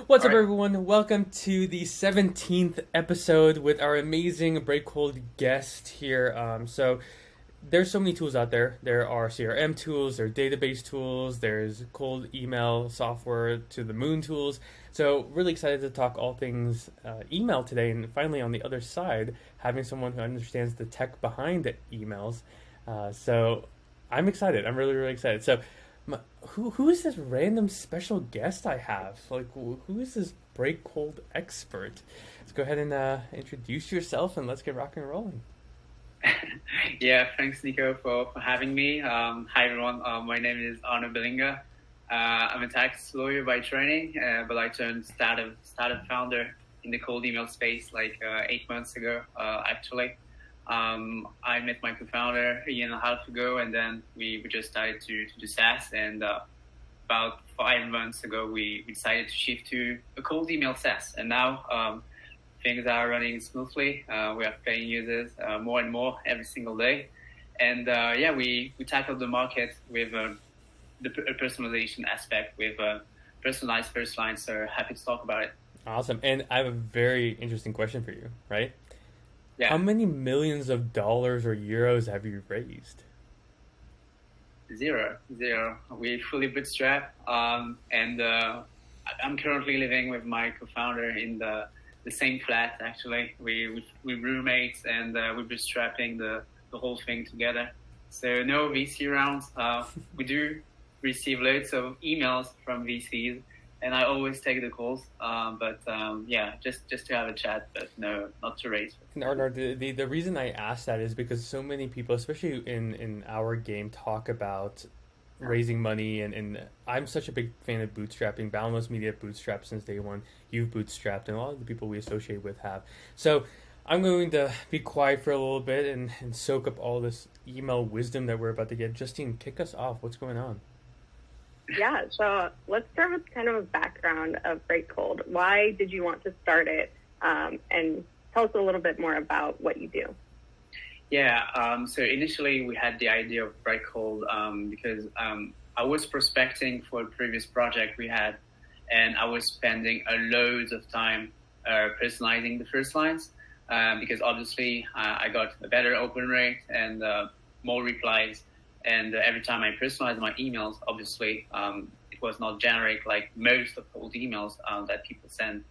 What's All up, right. everyone? Welcome to the 17th episode with our amazing Breakhold guest here. There's so many tools out there. There are CRM tools, there are database tools, there's cold email software to the moon tools. So, really excited to talk all things email today. And finally, on the other side, having someone who understands the tech behind the emails. I'm excited. I'm really, really excited. Who is this random special guest I have? Like, who is this break cold expert? Let's go ahead and introduce yourself and let's get rocking and rolling. Yeah, thanks, Nico, for having me. Hi, everyone. My name is Arnaud Belinga. I'm a tax lawyer by training, but I turned startup founder in the cold email space like 8 months ago, actually. I met my co-founder a year and a half ago, and then we just started to do SaaS. And about 5 months ago, we decided to shift to a cold email SaaS. And now things are running smoothly. We are paying users more and more every single day. And we tackled the market with the personalization aspect with personalized first line. So happy to talk about it. Awesome. And I have a very interesting question for you, right? How Yeah, many millions of dollars or euros have you raised? zero. We fully bootstrap. And I'm currently living with my co-founder in the same flat. Actually, we roommates and we're bootstrapping the whole thing together. So no VC rounds. We do receive loads of emails from VCs, and I always take the calls. Just to have a chat, but no, not to raise. And Arnaud, the reason I asked that is because so many people, especially in our game, talk about raising money, and I'm such a big fan of bootstrapping. Boundless Media bootstrapped since day one. You've bootstrapped, and a lot of the people we associate with have. So I'm going to be quiet for a little bit and soak up all this email wisdom that we're about to get. Justine, kick us off. What's going on? Yeah, so let's start with kind of a background of Break Cold. Why did you want to start it? And tell us a little bit more about what you do. Yeah, so initially we had the idea of Breakhold because I was prospecting for a previous project we had, and I was spending a loads of time personalizing the first lines because obviously I got a better open rate and more replies. And every time I personalized my emails, obviously it was not generic like most of old emails that people send.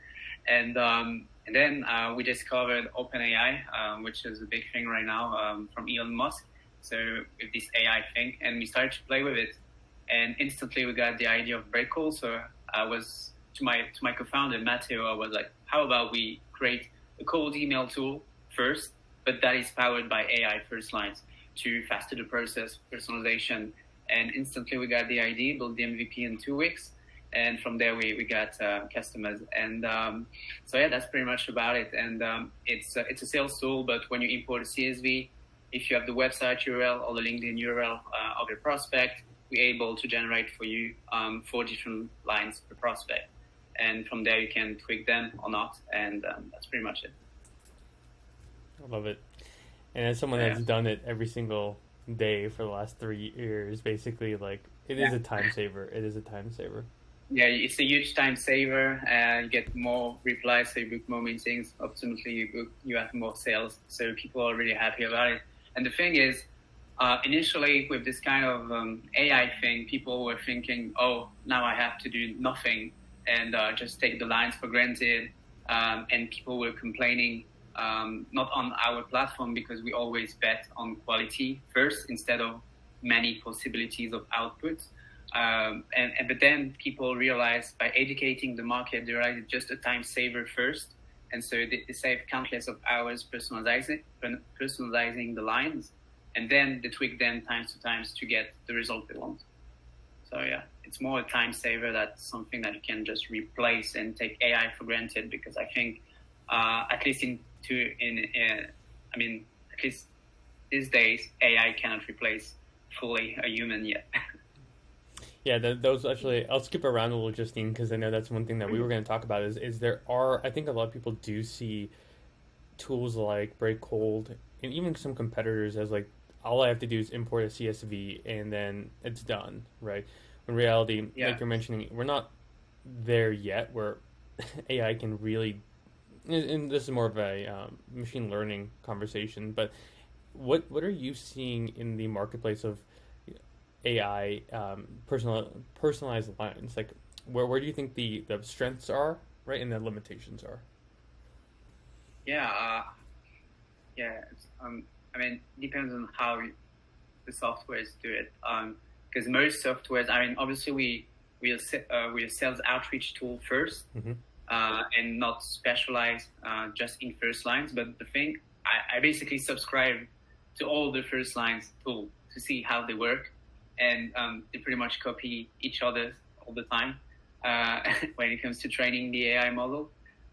And then we discovered OpenAI, which is a big thing right now from Elon Musk. So with this AI thing, and we started to play with it, and instantly we got the idea of Breakall. So I was to my co-founder Matteo, I was like, how about we create a cold email tool first, but that is powered by AI first lines to faster the process, personalization, and instantly we got the idea, built the MVP in 2 weeks. And from there, we got customers. And that's pretty much about it. And it's a sales tool, but when you import a CSV, if you have the website URL or the LinkedIn URL of your prospect, we're able to generate for you 4 different lines per prospect. And from there, you can tweak them or not. And that's pretty much it. I love it. And as someone that's Yeah. done it every single day for the last 3 years, basically, like, it is a time saver. It is a time saver. Yeah, it's a huge time saver. You get more replies, so you book more meetings. Ultimately, you have more sales. So people are really happy about it. And the thing is, initially with this kind of AI thing, people were thinking, oh, now I have to do nothing and just take the lines for granted. And people were complaining, not on our platform because we always bet on quality first instead of many possibilities of outputs. But then people realize by educating the market, they realize it's just a time saver first. And so they save countless of hours personalizing the lines, and then they tweak them times to get the result they want. So yeah, it's more a time saver. That's something that you can just replace and take AI for granted, because I think at least at least these days, AI cannot replace fully a human yet. Yeah, those actually, I'll skip around a little, Justine, because I know that's one thing that we were going to talk about is there are, I think a lot of people do see tools like Break Cold and even some competitors as like, all I have to do is import a CSV and then it's done, right? In reality, Yeah. like you're mentioning, we're not there yet. We're AI can really, and this is more of a machine learning conversation, but what are you seeing in the marketplace of AI personalized lines? Like, where do you think the strengths are, right, and the limitations are? Yeah, yeah. I mean, it depends on how the softwares do it. Because most softwares, I mean, obviously we're a sales outreach tool first, Mm-hmm. and not specialized just in first lines. But the thing, I basically subscribe to all the first lines tool to see how they work, and they pretty much copy each other all the time when it comes to training the AI model,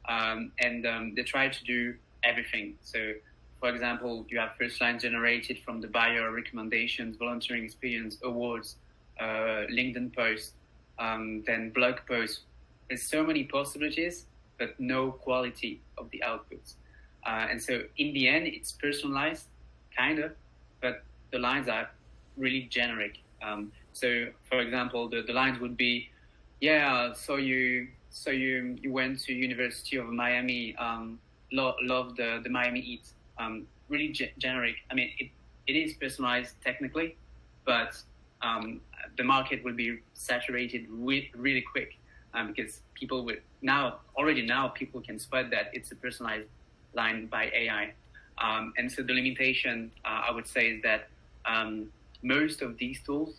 and they try to do everything. So, for example, you have first line generated from the buyer recommendations, volunteering experience, awards, LinkedIn posts, then blog posts. There's so many possibilities, but no quality of the outputs. And so in the end, it's personalized, kind of, but the lines are really generic. So, for example, the lines would be, yeah, so you went to University of Miami, love the Miami Heat. Really generic. I mean, it is personalized technically, but the market will be saturated really quick, because people would already now people can spot that it's a personalized line by AI. And so the limitation, I would say, is that most of these tools,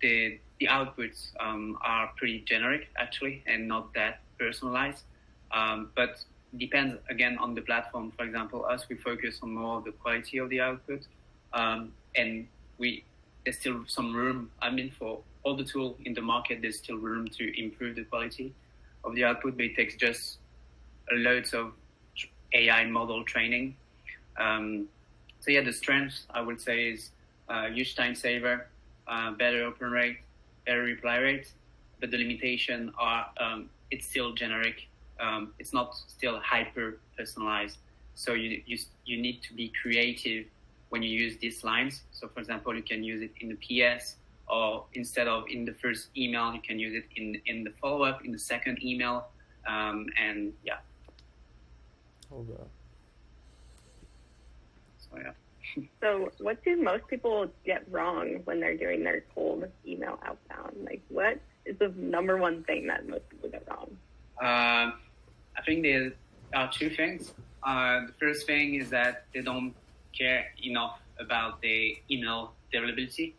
the outputs are pretty generic actually, and not that personalized. But depends again on the platform. For example, we focus on more of the quality of the output, and there's still some room. I mean, for all the tools in the market, there's still room to improve the quality of the output, but it takes just a lot of AI model training. So yeah, the strength I would say is huge time saver, better open rate, better reply rate, but the limitation are it's still generic. It's not still hyper personalized. So you need to be creative when you use these lines. So for example, you can use it in the PS, or instead of in the first email, you can use it in the follow-up, in the second email, and yeah. Hold up. So yeah. So what do most people get wrong when they're doing their cold email outbound? Like, what is the number one thing that most people get wrong? I think there are two things. The first thing is that they don't care enough about the email deliverability.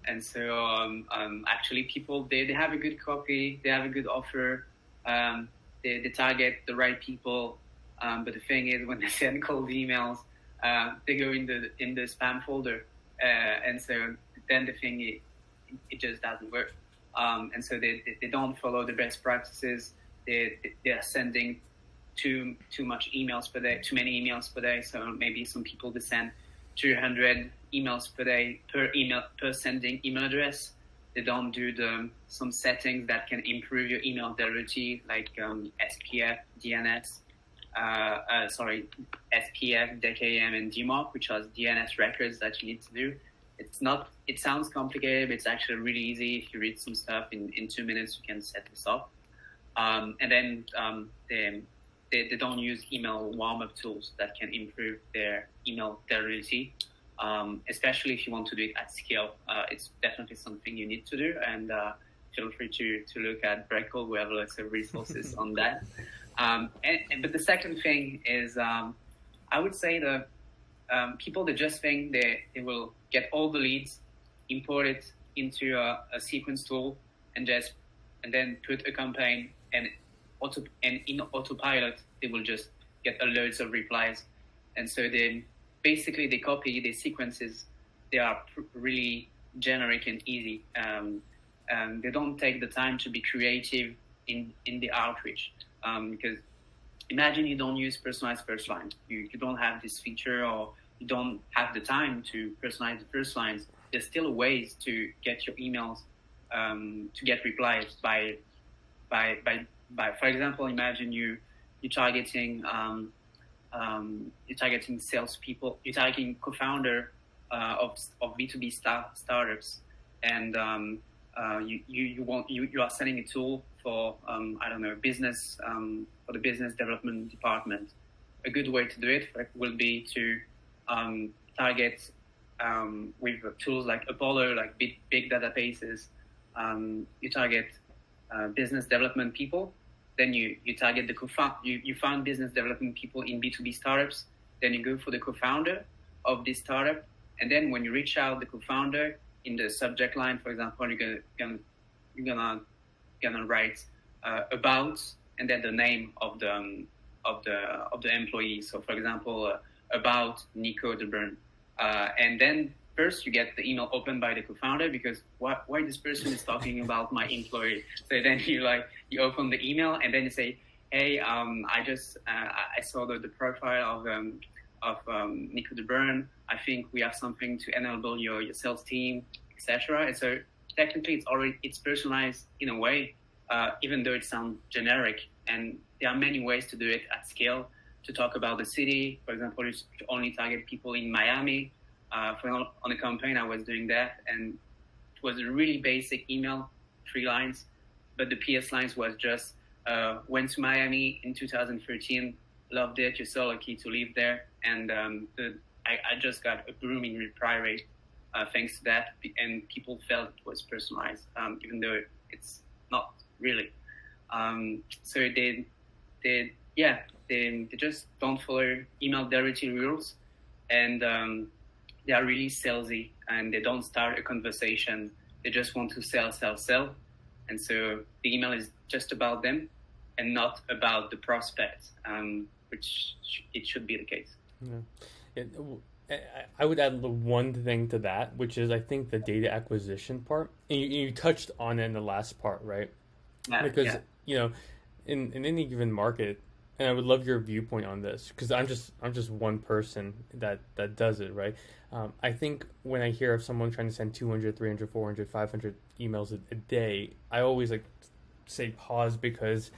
And so actually people, they have a good copy, they have a good offer, they target the right people. But the thing is, when they send cold emails, they go in the spam folder. And so then the thing, it just doesn't work. And so they don't follow the best practices. They are sending too much emails per day, too many emails per day. So maybe some people, they send 200 emails per day per sending email address. They don't do some settings that can improve your email delivery, like SPF, DNS, SPF, DKIM, and DMARC, which are DNS records that you need to do. It sounds complicated, but it's actually really easy. If you read some stuff in 2 minutes, you can set this up. And then they don't use email warm-up tools that can improve their email delivery, especially if you want to do it at scale. It's definitely something you need to do, and feel free to look at Breakall. We have lots of resources on that. But the second thing is, I would say the people that just think they will get all the leads, import it into a sequence tool, and then put a campaign, and in autopilot they will just get loads of replies. And so they copy the sequences. They are really generic and easy. They don't take the time to be creative in the outreach, because imagine you don't use personalized first lines. You don't have this feature, or you don't have the time to personalize the first lines. There's still ways to get your emails, to get replies by for example, imagine you're targeting salespeople, you're targeting co-founder of B2B startups, and you are sending a tool for I don't know, business for the business development department. A good way to do it will be to target with tools like Apollo, like big databases. You target business development people. Then you target the you find business development people in B2B startups. Then you go for the co-founder of this startup. And then when you reach out the co-founder, in the subject line, for example, you're gonna write about, and then the name of the employee. So, for example, about Nico de Bern. And then first you get the email opened by the co-founder, because why this person is talking about my employee. So then you open the email, and then you say, hey, I saw the profile of Nico de Bern. I think we have something to enable your sales team, etc. And so technically it's personalized in a way, even though it sounds generic. And there are many ways to do it at scale. To talk about the city, for example, you only target people in Miami. On a campaign, I was doing that, and it was a really basic email, 3 lines, but the PS lines was just went to Miami in 2013, loved it, you're so lucky to live there, and I just got a booming reply rate thanks to that, and people felt it was personalized, even though it's not really. So they just don't follow email dirty rules, and they are really salesy, and they don't start a conversation. They just want to sell. And so the email is just about them and not about the prospect, which it should be the case. Yeah. I would add one thing to that, which is I think the data acquisition part. And you touched on it in the last part, right? Because in any given market, and I would love your viewpoint on this, because I'm just one person that does it, right? I think when I hear of someone trying to send 200, 300, 400, 500 emails a day, I always say pause, because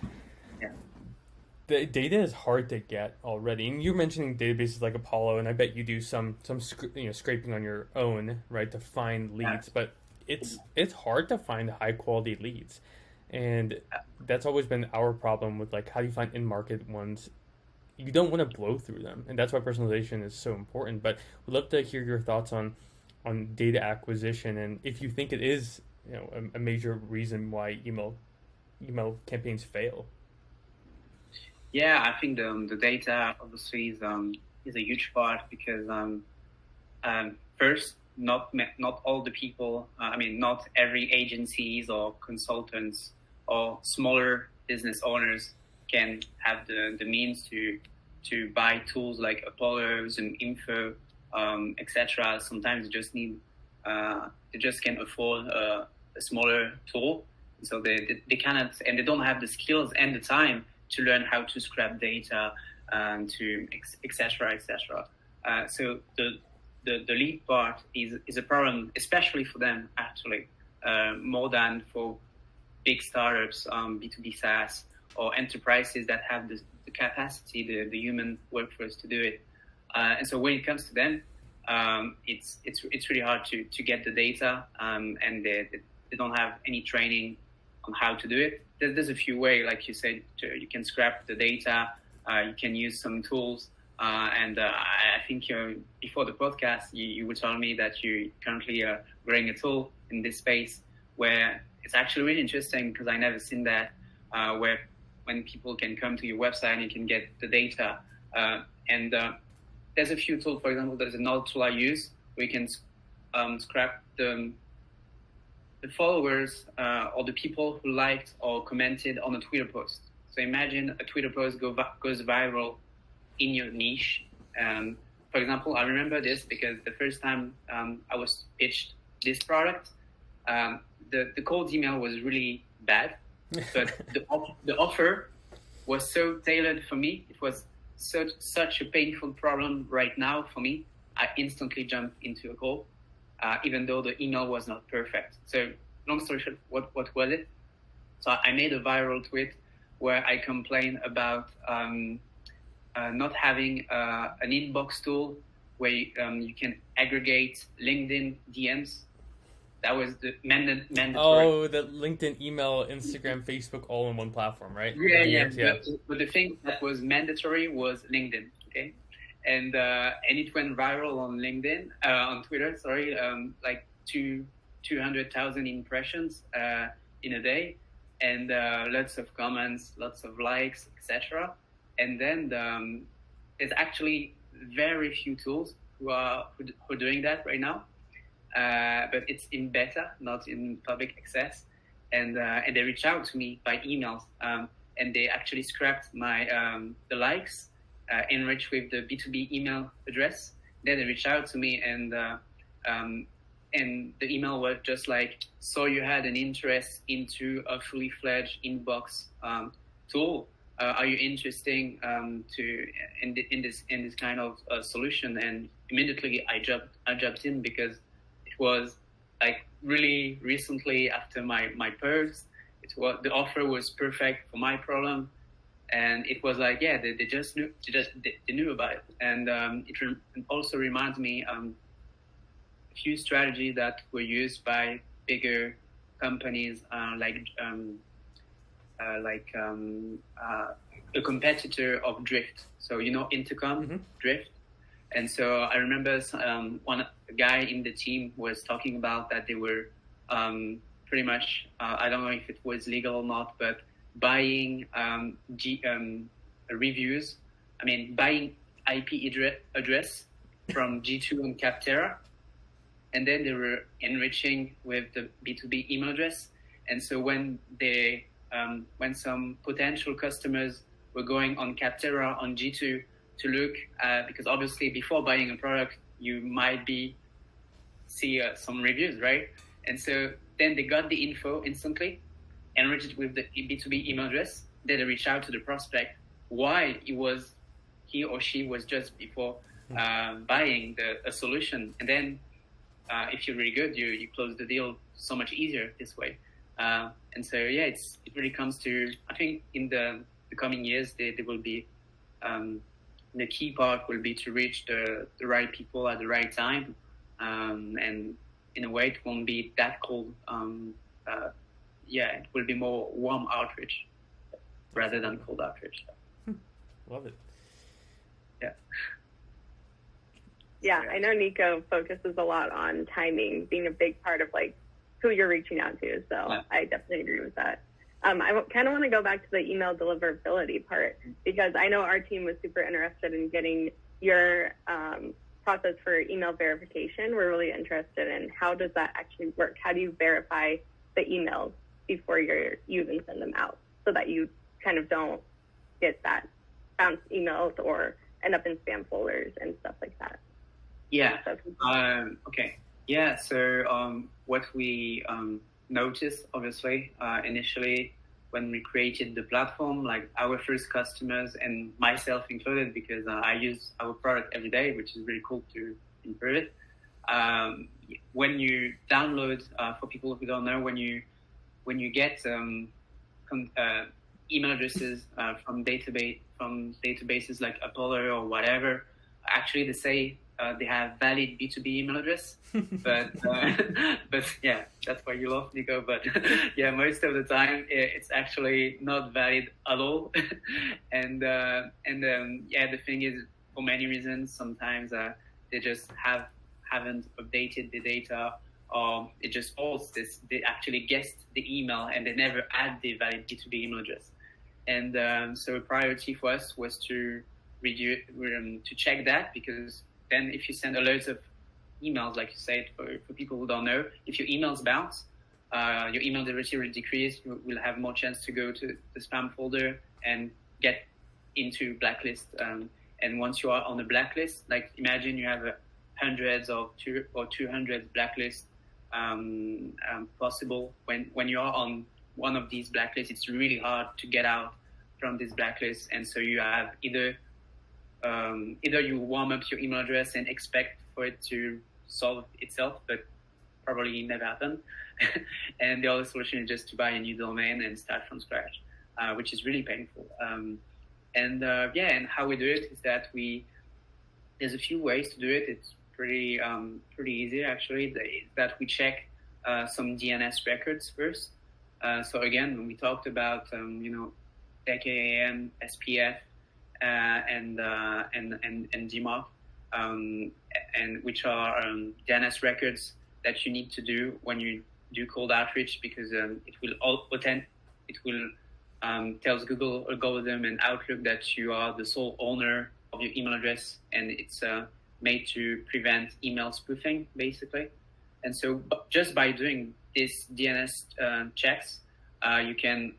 the data is hard to get already. And you're mentioning databases like Apollo, and I bet you do some scraping on your own, right, to find leads. But it's hard to find high quality leads. And that's always been our problem with how do you find in-market ones. You don't want to blow through them, and that's why personalization is so important. But we'd love to hear your thoughts on data acquisition, and if you think it is a major reason why email campaigns fail. Yeah, I think the data obviously is a huge part, because first, not all the people. Not every agencies or consultants or smaller business owners can have the means to buy tools like Apollo, Zoom Info, etc. Sometimes they just can't afford a smaller tool, so they cannot, and they don't have the skills and the time to learn how to scrap data, to etc. So the lead part is a problem, especially for them, actually, more than for big startups, B2B SaaS, or enterprises that have the capacity, the human workforce to do it. And so when it comes to them, it's really hard to get the data, and they don't have any training on how to do it. There's a few ways, like you said, you can scrap the data, you can use some tools, and I think before the podcast, you were telling me that you currently are growing a tool in this space, where it's actually really interesting, because I never seen that, where when people can come to your website and you can get the data, and there's a few tools. For example, there's another tool I use where you can scrap the followers or the people who liked or commented on a Twitter post. So imagine a Twitter post goes viral in your niche. For example, I remember this because the first time I was pitched this product, the cold email was really bad, but the offer was so tailored for me. It was such a painful problem right now for me. I instantly jumped into a call, even though the email was not perfect. So long story short, what was it? So I made a viral tweet where I complained about not having an inbox tool where you can aggregate LinkedIn DMs. That was the mandatory. Oh, the LinkedIn, email, Instagram, Facebook, all in one platform, right? Yeah. DMs, But the thing that was mandatory was LinkedIn. Okay, and it went viral on LinkedIn, on Twitter. Sorry, like 200,000 impressions in a day, and lots of comments, lots of likes, etc. And then there's actually very few tools who are doing that right now. But it's in beta, not in public access, and they reach out to me by emails, and they actually scrapped my the likes, enriched with the B2B email address. Then they reached out to me, and the email was just like, so you had an interest into a fully fledged inbox tool. Are you interested in this kind of solution? And immediately I jumped in because it was like really recently after my post. The offer was perfect for my problem, and it was like, yeah, they just knew about it. And it also reminds me a few strategies that were used by bigger companies like a competitor of Drift. So Intercom, Drift. And so I remember one guy in the team was talking about that they were pretty much, I don't know if it was legal or not, but buying reviews. I mean, buying IP address from G2 and Capterra, and then they were enriching with the B2B email address. And so when some potential customers were going on Capterra on G2 to look, because obviously before buying a product, you might see some reviews, right? And so then they got the info instantly, enriched with the B2B email address. Then they reach out to the prospect why he or she was just before buying a solution. And then if you're really good, you close the deal so much easier this way. And so, yeah, it really comes to, I think in the coming years, there will be, the key part will be to reach the right people at the right time. And in a way, it won't be that cold. It will be more warm outreach rather than cold outreach. Love it. Yeah. Yeah, I know Nico focuses a lot on timing being a big part of like who you're reaching out to. So yeah. I definitely agree with that. I kind of want to go back to the email deliverability part, because I know our team was super interested in getting your process for email verification. We're really interested in how does that actually work? How do you verify the emails before you even send them out, so that you kind of don't get that bounced emails or end up in spam folders and stuff like that? Yeah. Okay. Yeah. So what we noticed, obviously, initially when we created the platform, like our first customers and myself included, because I use our product every day, which is really cool to improve it. When you download, for people who don't know, when you get email addresses from databases like Apollo or whatever, actually they say they have valid B2B email address, but yeah, that's why you love Nico. But yeah, most of the time it's actually not valid at all. and the thing is, for many reasons, sometimes they just haven't updated the data, or it just false. They actually guessed the email and they never add the valid B2B email address. And so a priority for us was to check that, because then if you send a lot of emails, like you said, for people who don't know, if your emails bounce, your email delivery will decrease. You will have more chance to go to the spam folder and get into blacklist. And once you are on the blacklist, like imagine you have hundreds or 200 blacklists possible. When you are on one of these blacklists, it's really hard to get out from this blacklist. And so you have either you warm up your email address and expect for it to solve itself, but probably never happen. And the other solution is just to buy a new domain and start from scratch, which is really painful. And how we do it is that there's a few ways to do it. It's pretty easy actually. That we check some DNS records first. So again, we talked about DKIM, SPF, and DMARC, and which are DNS records that you need to do when you do cold outreach, because it will tells Google algorithm and Outlook that you are the sole owner of your email address, and it's made to prevent email spoofing, basically. And so just by doing these DNS checks, you can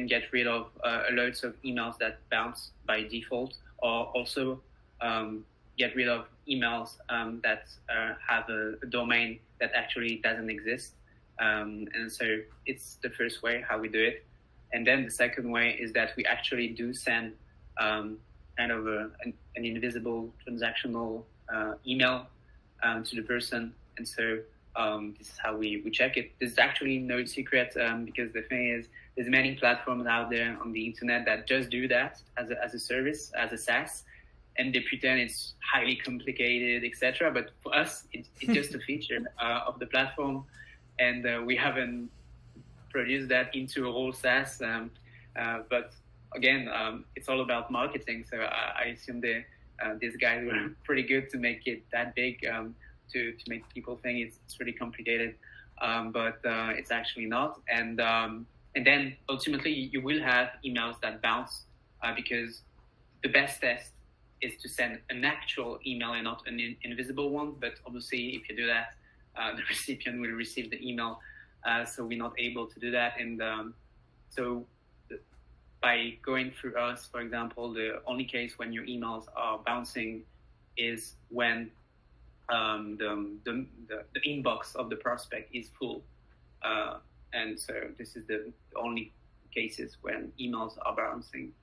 get rid of alerts of emails that bounce by default, or also get rid of emails that have a domain that actually doesn't exist. And so it's the first way how we do it. And then the second way is that we actually do send kind of an invisible transactional email to the person. And so this is how we check it. There's actually no secret, because the thing is, there's many platforms out there on the internet that just do that as a service, as a SaaS, and they pretend it's highly complicated, etc. But for us, it's just a feature of the platform, and we haven't produced that into a whole SaaS. But again, it's all about marketing. So I assume these guys were pretty good to make it that big, to make people think it's really complicated, but it's actually not. And then ultimately you will have emails that bounce, because the best test is to send an actual email and not an invisible one. But obviously, if you do that, the recipient will receive the email. So we're not able to do that. And so by going through us, for example, the only case when your emails are bouncing is when the inbox of the prospect is full. And so this is the only cases when emails are bouncing.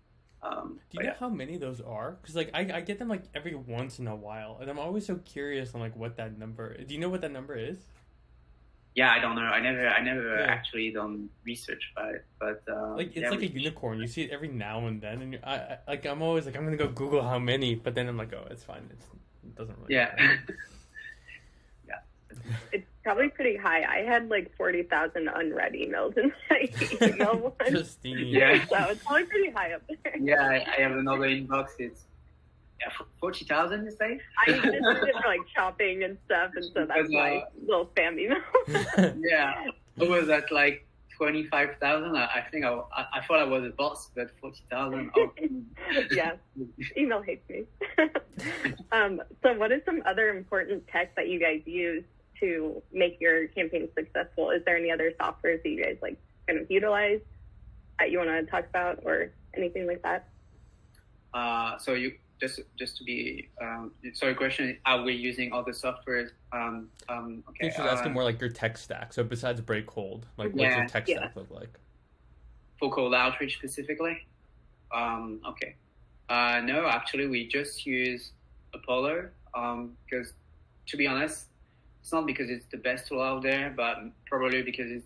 Do you know how many of those are? Because like I get them like every once in a while, and I'm always so curious on like what that number. Do you know what that number is? Yeah, I don't know. I never actually done research about it, but like it's like a unicorn. You see it every now and then, and I'm always like, I'm gonna go Google how many, but then I'm like, oh, it's fine. It doesn't really. Yeah. It's probably pretty high. I had like 40,000 unread emails in my email one. Yeah. So it's probably pretty high up there. Yeah, I have another inbox. It's 40,000, you say? I just did it for like shopping and stuff, and so that's my little spam email. Yeah. I was at like 25,000. I think I thought I was a boss, but 40,000. Oh. Yeah, email hates me. So what is some other important tech that you guys use to make your campaign successful? Is there any other softwares that you guys like kind of utilize that you want to talk about, or anything like that? So you just to be sorry, question: are we using other softwares? Okay. You should ask more like your tech stack. So besides Breakhold, like what's your tech stack look like? For cold outreach specifically? Okay. No, actually, we just use Apollo because, to be honest, it's not because it's the best tool out there, but probably because it's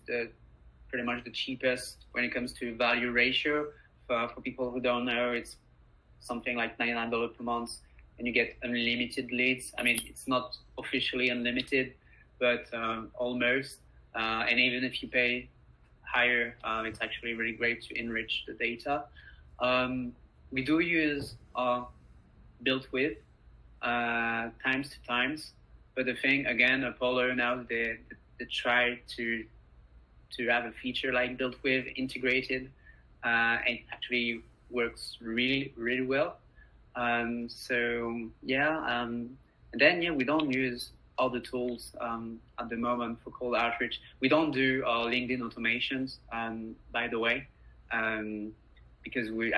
pretty much the cheapest when it comes to value ratio. For people who don't know, it's something like $99 per month, and you get unlimited leads. I mean, it's not officially unlimited, but almost. And even if you pay higher, it's actually really great to enrich the data. We do use built with times to times, but the thing again, Apollo now they try to have a feature like built with integrated, and actually works really well. So yeah, and then we don't use other tools at the moment for cold outreach. We don't do LinkedIn automations, by the way. Because we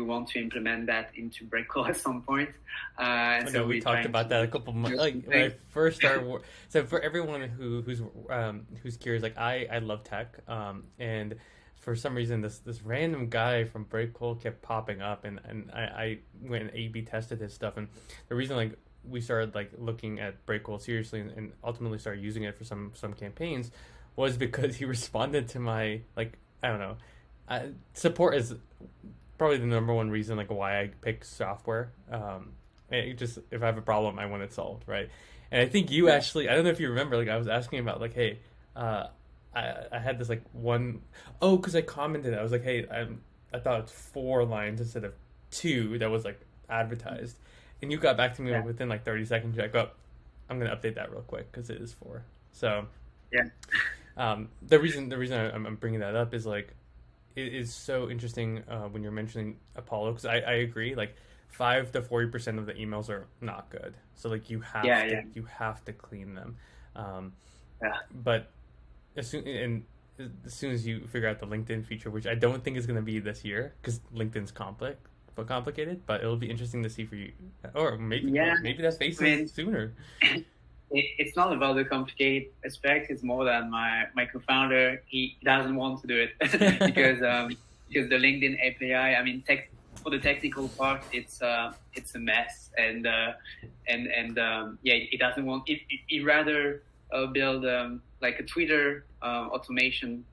want to implement that into Breakhold at some point. So we talked about that a couple months. Like when I first started. So for everyone who's curious, like I love tech, and for some reason this random guy from Breakhold kept popping up, and I went and A/B tested his stuff, and the reason like we started like looking at Breakhold seriously and ultimately started using it for some campaigns was because he responded to my like I don't know. Support is probably the number one reason like why I pick software. If I have a problem, I want it solved, right? And I think you actually, I don't know if you remember, like I was asking about like, hey, uh, I had this like one oh because I commented I was like, hey, I thought it's 4 lines instead of two that was like advertised, and you got back to me Yeah. within like 30 seconds. You're like, oh, I'm gonna update that real quick because it is 4. So Yeah. the reason I'm bringing that up is like it is so interesting when you're mentioning Apollo because I agree like 5 to 40% of the emails are not good. So like Yeah. Yeah. you have to clean them. Um, Yeah. but as soon as you figure out the LinkedIn feature, which I don't think is going to be this year because LinkedIn's complicated, but it'll be interesting to see for you, or maybe that faces sooner. It's not about the complicated aspect. It's more that my co-founder, he doesn't want to do it because the LinkedIn API. I mean, for the technical part, it's a mess, and he doesn't want. He rather build like a Twitter automation,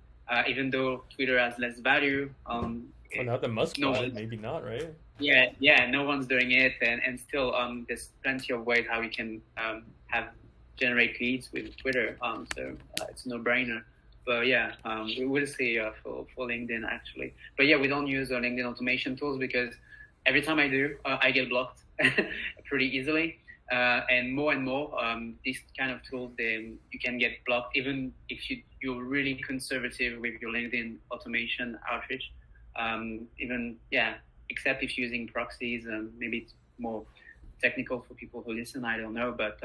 even though Twitter has less value. Well, now the Musk bought it, maybe not, right? Yeah, no one's doing it, and still there's plenty of ways how we can generate leads with Twitter. So it's a no-brainer. But yeah, we will see for LinkedIn actually. But yeah, we don't use LinkedIn automation tools because every time I do, I get blocked pretty easily. And more, these kind of tools, you can get blocked even if you're really conservative with your LinkedIn automation outreach. Except if you're using proxies, maybe it's more technical for people who listen. I don't know, but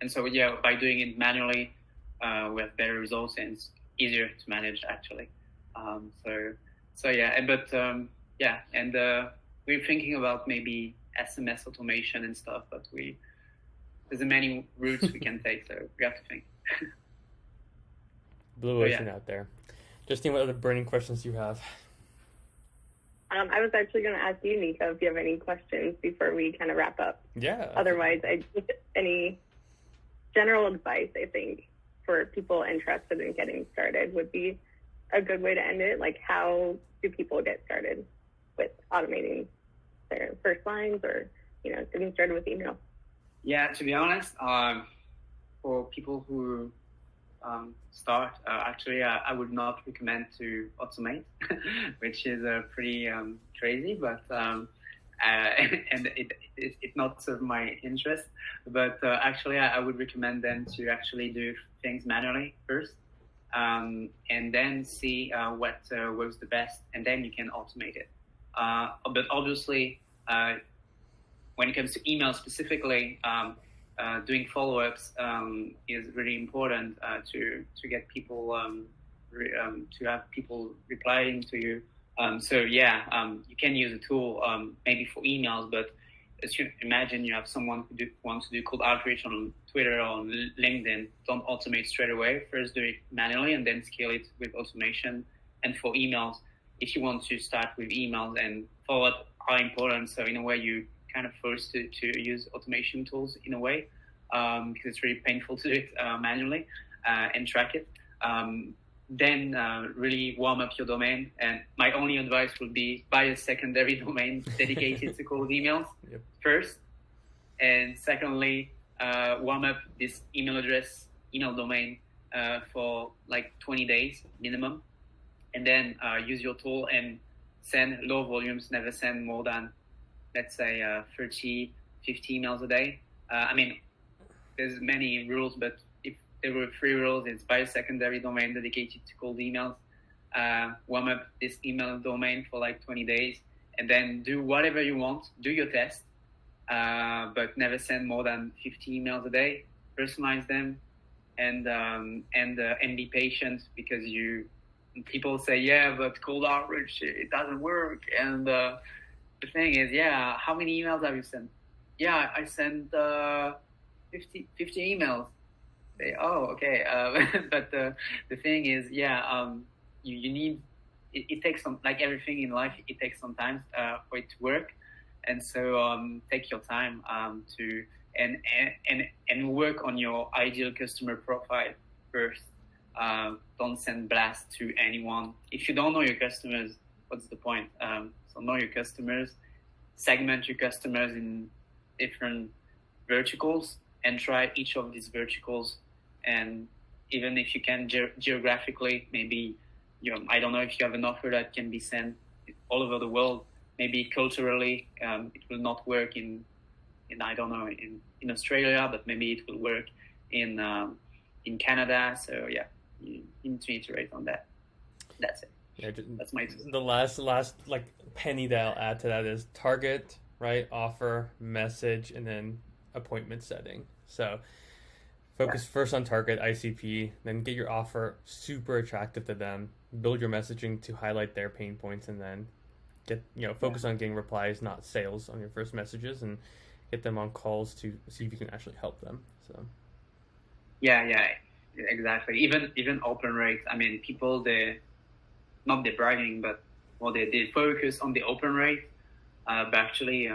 so by doing it manually, we have better results and it's easier to manage actually. We're thinking about maybe SMS automation and stuff, but there's many routes we can take, so we have to think. Blue ocean out there. Justine, what other burning questions do you have? I was actually going to ask you, Nico, if you have any questions before we kind of wrap up. Yeah. Otherwise, any general advice, I think, for people interested in getting started would be a good way to end it. Like, how do people get started with automating their first lines or, getting started with email? Yeah, to be honest, for people who start, actually, I would not recommend to automate, which is pretty crazy, but and it's not of my interest. But actually, I would recommend them to actually do things manually first, and then see what works the best, and then you can automate it. But obviously, when it comes to email specifically, doing follow-ups is really important to get people to have people replying to you. You can use a tool maybe for emails, but as you imagine, you have someone who wants to do cold outreach on Twitter or on LinkedIn. Don't automate straight away. First, do it manually and then scale it with automation. And for emails, if you want to start with emails and follow-up are important, so in a way you kind of forced to use automation tools in a way, because it's really painful to do it manually and track it. Then really warm up your domain. And my only advice would be buy a secondary domain dedicated to cold emails first. And secondly, warm up this email domain for like 20 days minimum. And then use your tool and send low volumes, never send more than, let's say, 30, 50 emails a day. There's many rules, but if there were 3 rules, it's buy a secondary domain dedicated to cold emails, warm up this email domain for like 20 days, and then do whatever you want, do your test, but never send more than 50 emails a day, personalize them, and be patient, because people say, yeah, but cold outreach, it doesn't work. And the thing is, how many emails have you sent? Yeah, I sent 50 emails. Say, oh, okay. But the thing is, you need, it takes some, like everything in life, it takes some time for it to work. And so take your time to and work on your ideal customer profile first. Don't send blasts to anyone. If you don't know your customers, what's the point? So know your customers, segment your customers in different verticals, and try each of these verticals and even if you can geographically, maybe, I don't know if you have an offer that can be sent all over the world. Maybe culturally, it will not work in I don't know, in Australia, but maybe it will work in Canada. So yeah, you need to iterate on that. That's it. Yeah, that's my the last like penny that I'll add to that is target, right? Offer, message, and then appointment setting. So focus first on target, ICP, then get your offer super attractive to them. Build your messaging to highlight their pain points, and then get focus on getting replies, not sales, on your first messages, and get them on calls to see if you can actually help them. So yeah, exactly. Even open rates. I mean, people not the bragging, but they focus on the open rate, but actually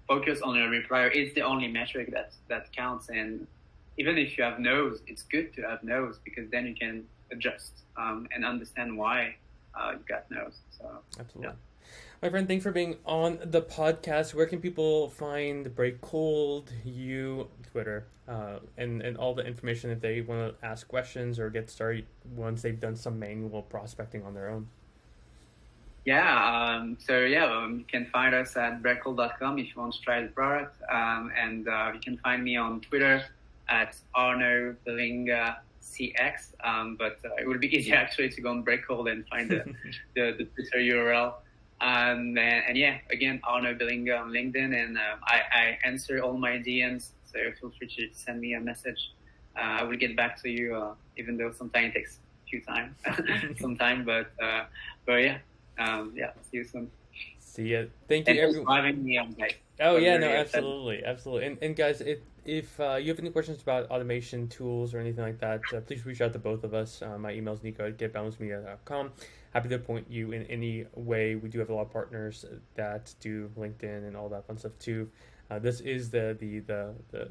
focus on a reply. It's the only metric that counts. And even if you have no's, it's good to have no's, because then you can adjust and understand why you got no's. So absolutely. Yeah. My friend, thanks for being on the podcast. Where can people find Break Cold, you, Twitter, and all the information if they want to ask questions or get started once they've done some manual prospecting on their own? Yeah, you can find us at breakcold.com if you want to try the product. And you can find me on Twitter at Arnaud Belinga CX. But it would be easier actually to go on Break Cold and find the Twitter URL. And yeah, again, Arnaud Belinga on LinkedIn, and I answer all my DMs, so feel free to send me a message. I will get back to you, even though sometimes it takes a few time, but yeah, see you soon. See ya. Thank you, everyone. For having me on, guys. Oh yeah, no, absolutely. And guys, if you have any questions about automation tools or anything like that, please reach out to both of us. My email is nico@getbalancemedia.com. Happy to point you in any way. We do have a lot of partners that do LinkedIn and all that fun stuff too. This is the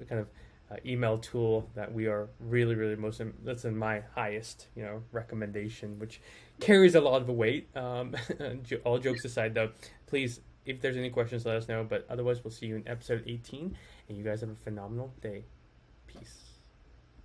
kind of email tool that we are really that's in my highest recommendation, which carries a lot of weight. All jokes aside, though, please, if there's any questions, let us know. But otherwise, we'll see you in episode 18, and you guys have a phenomenal day. Peace.